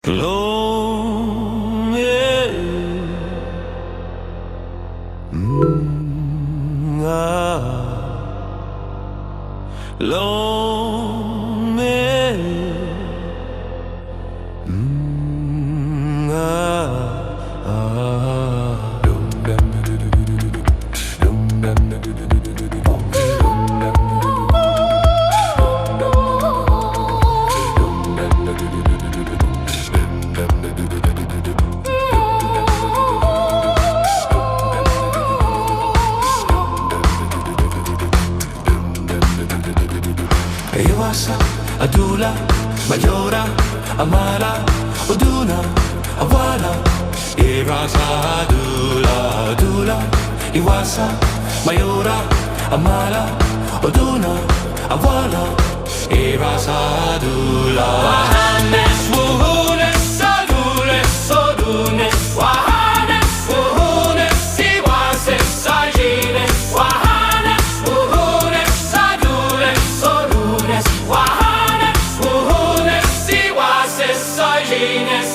Long, yeah. Long, yeah. Iwasa, Adula, Mayora, Amala, Uduna, Awala. Iwasa, Adula, Adula, Iwasa, Mayora, Amala, Uduna, Awala. Iwasa, Adula. Wahanes, Wuhunes, Sadules, Sodunes, Wahanes, Wuhunes, Iwases, Sajines, Wahanes, Wuhunes, Sadules, Sodunes, Wahanes, Wuhunes, Iwases, Sajines.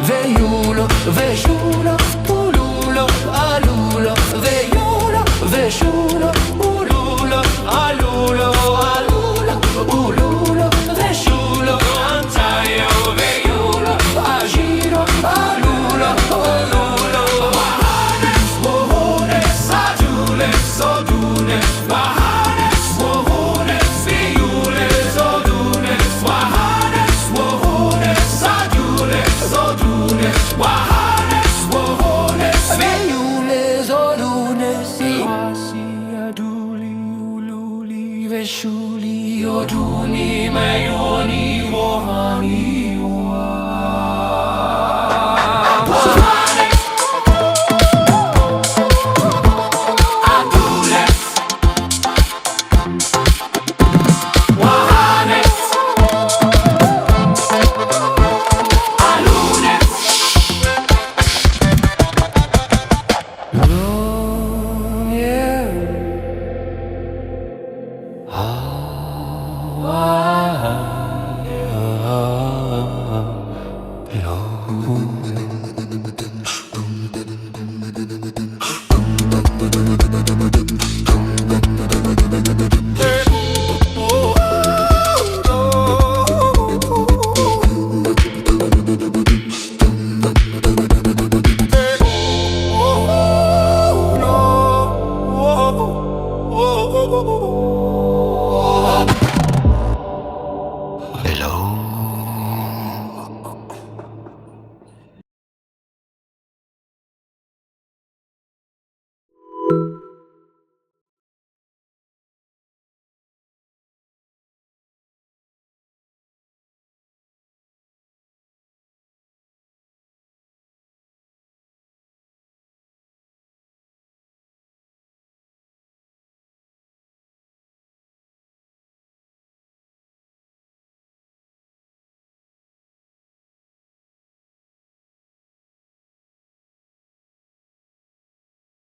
Veiulo, Vesciulo, Ululo, Alulo, Veiulo, Vesciulo, Ululo, Alulo, Alulo, Ululo, Vesciulo, Antaio, Veiulo, Agiro, Alulo, Olulo, Wahanes, Wuhunes, Sadules, Sodunes, Wahanes, Wuhunes, Veiules, Sodunes, Wahanes, Wuhunes, Sadules, Sodunes, Wahanes, Wuhunes, Veiules, Sodunes, Iwasi, Aduli, Ululi, Vesciuli, Oduni, Meioni, Wohani.